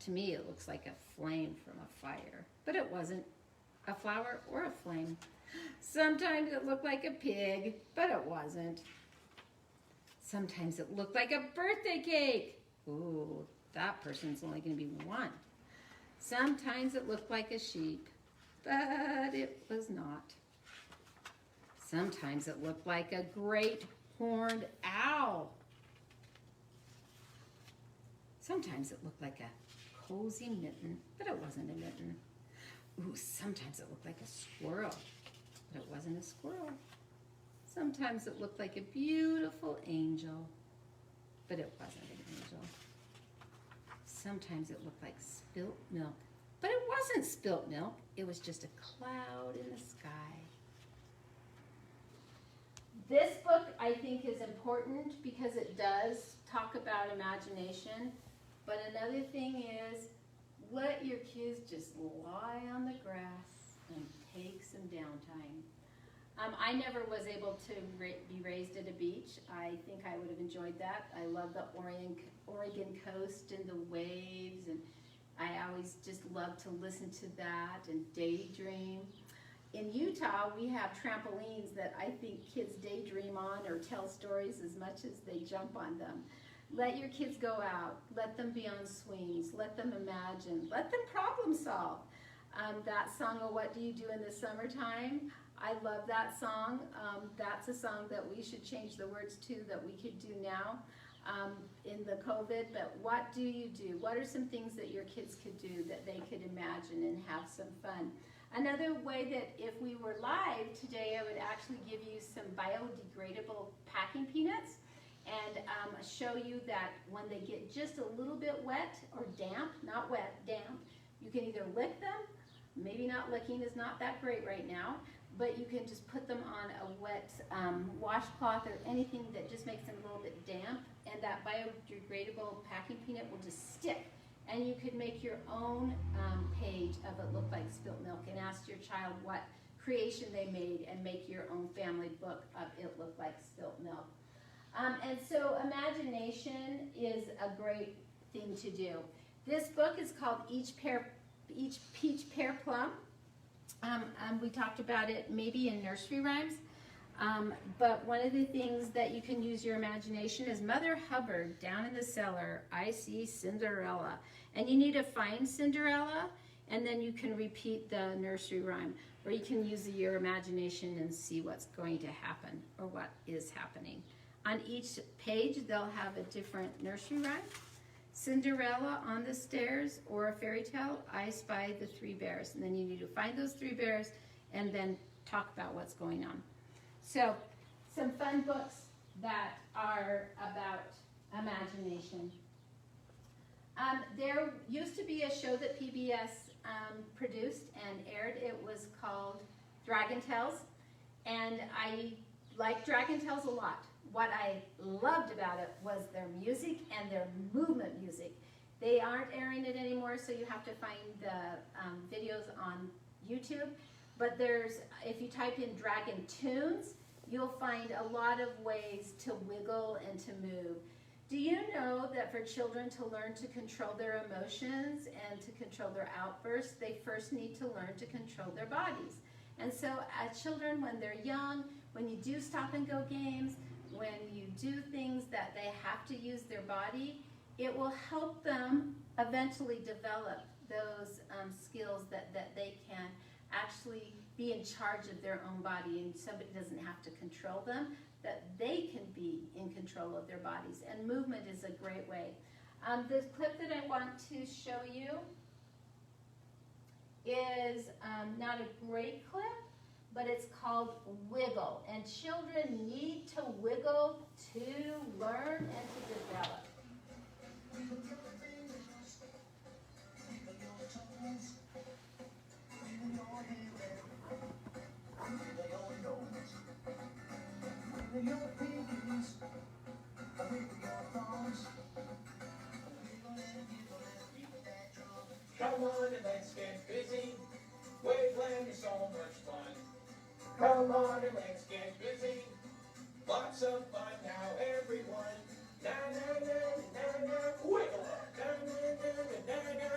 To me, it looks like a flame from a fire, but it wasn't a flower or a flame. Sometimes it looked like a pig, but it wasn't. Sometimes it looked like a birthday cake. Ooh, that person's only going to be 1. Sometimes it looked like a sheep, but it was not. Sometimes it looked like a great horned owl. Sometimes it looked like a cozy mitten, but it wasn't a mitten. Ooh, sometimes it looked like a squirrel, but it wasn't a squirrel. Sometimes it looked like a beautiful angel, but it wasn't an angel. Sometimes it looked like spilt milk, but it wasn't spilt milk. It was just a cloud in the sky. This book, I think, is important because it does talk about imagination. But another thing is, let your kids just lie on the grass and take some downtime. I never was able to be raised at a beach. I think I would have enjoyed that. I love the Oregon coast and the waves, and I always just love to listen to that and daydream. In Utah, we have trampolines that I think kids daydream on or tell stories as much as they jump on them. Let your kids go out. Let them be on swings. Let them imagine. Let them problem solve. That song, Oh, What Do You Do in the Summertime? I love that song. That's a song that we should change the words to, that we could do now in the COVID. But what do you do? What are some things that your kids could do that they could imagine and have some fun? Another way that if we were live today, I would actually give you some biodegradable packing peanuts and show you that when they get just a little bit wet or damp, not wet, damp, you can either lick them. Maybe not licking is not that great right now, but you can just put them on a wet washcloth or anything that just makes them a little bit damp, and that biodegradable packing peanut will just stick. And you could make your own page of It Looked Like Spilt Milk and ask your child what creation they made and make your own family book of It Looked Like Spilt Milk. And so imagination is a great thing to do. This book is called Each Peach Pear Plum. We talked about it maybe in nursery rhymes. But one of the things that you can use your imagination is Mother Hubbard, down in the cellar, I see Cinderella. And you need to find Cinderella, and then you can repeat the nursery rhyme, or you can use your imagination and see what's going to happen or what is happening. On each page, they'll have a different nursery rhyme. Cinderella on the stairs, or a fairy tale, I spy the 3 bears. And then you need to find those 3 bears and then talk about what's going on. So, some fun books that are about imagination. There used to be a show that PBS produced and aired. It was called Dragon Tales, and I like Dragon Tales a lot. What I loved about it was their music and their movement music. They aren't airing it anymore, so you have to find the videos on YouTube. But if you type in Dragon Tunes, you'll find a lot of ways to wiggle and to move. Do you know that for children to learn to control their emotions and to control their outbursts, they first need to learn to control their bodies? And so children, when they're young, when you do stop and go games, when you do things that they have to use their body, it will help them eventually develop those skills that they can actually be in charge of their own body, and somebody doesn't have to control them, that they can be in control of their bodies. And movement is a great way. The clip that I want to show you is not a great clip, but it's called Wiggle. And children need to wiggle to learn and to develop. Come on and let's get busy. Waveland is so much fun. Come on and let's get busy. Lots of fun now, everyone. Na na na na na, wiggle up. Na na na na na na.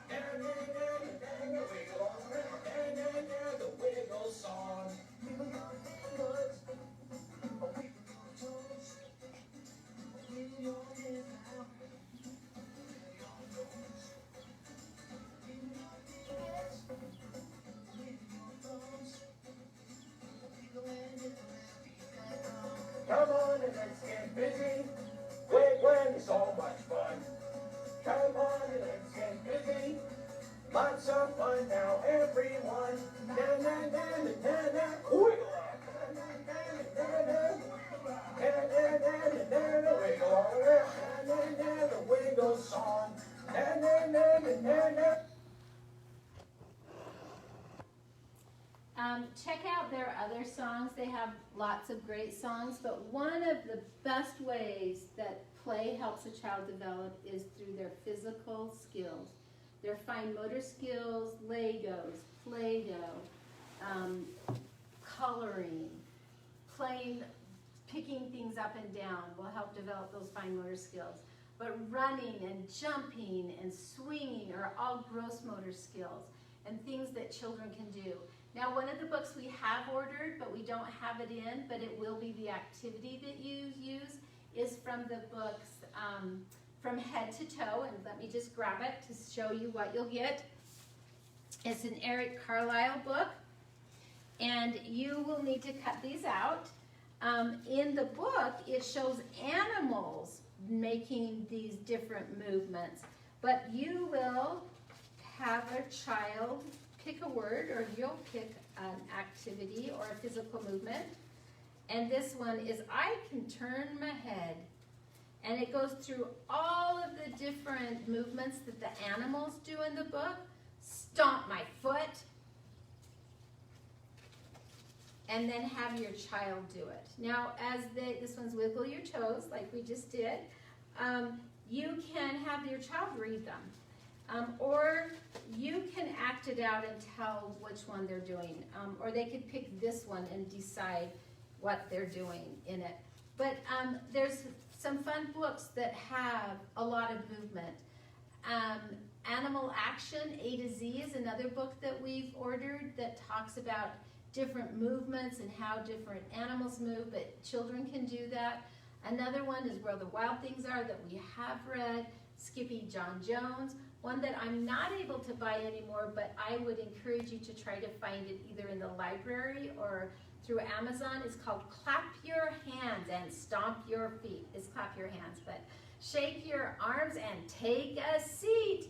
Na na na na na, wiggle all around. Na na na, the wiggle song. Wiggle your fingers, wiggle your toes, wiggle your head now. Come on and let's get busy. Waveland is so much fun. Come on and let's get busy. Lots of fun now, everyone. Na na na na na na. Wiggle up. Na na na na na. Na na na na na. Wiggle all around. Na na na, the wiggle song. Na na na na na. Check out their other songs. They have lots of great songs, but one of the best ways that play helps a child develop is through their physical skills. Their fine motor skills, Legos, Play-Doh, coloring, playing, picking things up and down will help develop those fine motor skills. But running and jumping and swinging are all gross motor skills and things that children can do. Now, one of the books we have ordered, but we don't have it in, but it will be the activity that you use, is from the books From Head to Toe. And let me just grab it to show you what you'll get. It's an Eric Carlisle book, and you will need to cut these out. In the book, it shows animals making these different movements, but you will have a child pick a word, or you'll pick an activity or a physical movement. And this one is, I can turn my head. And it goes through all of the different movements that the animals do in the book. Stomp my foot. And then have your child do it. Now, this one's wiggle your toes, like we just did. You can have your child read them. Or you can act it out and tell which one they're doing. Or they could pick this one and decide what they're doing in it. But there's some fun books that have a lot of movement. Animal Action, A to Z, is another book that we've ordered that talks about different movements and how different animals move, but children can do that. Another one is Where the Wild Things Are that we have read, Skippy John Jones. One that I'm not able to buy anymore, but I would encourage you to try to find it either in the library or through Amazon. It's called Clap Your Hands and Stomp Your Feet. It's Clap Your Hands, but shake your arms and take a seat.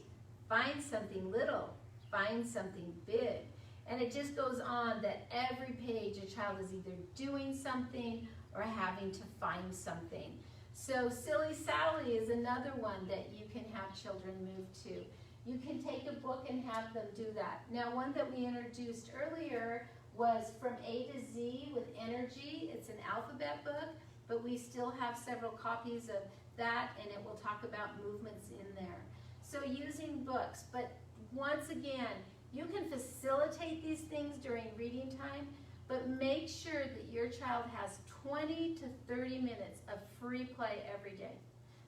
Find something little, find something big. And it just goes on that every page a child is either doing something or having to find something. So Silly Sally is another one that you can have children move to. You can take a book and have them do that. Now, one that we introduced earlier was From A to Z with Energy. It's an alphabet book, but we still have several copies of that, and it will talk about movements in there. So using books, but once again, you can facilitate these things during reading time, but make sure that your child has 20 to 30 minutes of free play every day.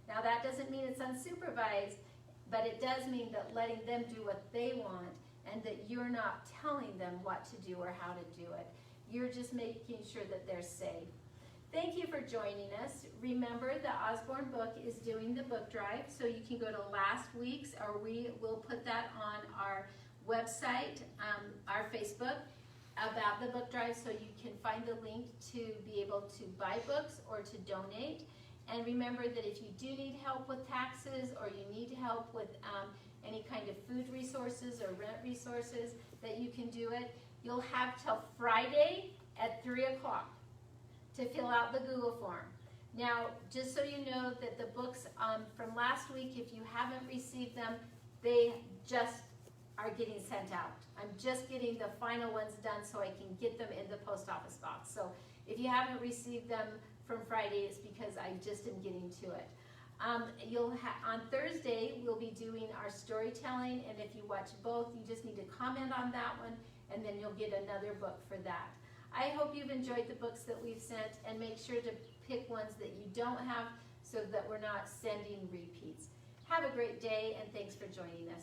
Now that doesn't mean it's unsupervised, but it does mean that letting them do what they want and that you're not telling them what to do or how to do it. You're just making sure that they're safe. Thank you for joining us. Remember, the Osborne Book is doing the book drive, so you can go to last week's, or we will put that on our website, our Facebook, about the book drive, so you can find the link to be able to buy books or to donate. And remember that if you do need help with taxes, or you need help with any kind of food resources or rent resources, that you can do it. You'll have till Friday at 3 o'clock to fill out the Google form. Now, just so you know that the books from last week, if you haven't received them, they just are getting sent out. I'm just getting the final ones done so I can get them in the post office box. So if you haven't received them from Friday, it's because I just am getting to it. On Thursday, we'll be doing our storytelling, and if you watch both, you just need to comment on that one, and then you'll get another book for that. I hope you've enjoyed the books that we've sent, and make sure to pick ones that you don't have so that we're not sending repeats. Have a great day, and thanks for joining us.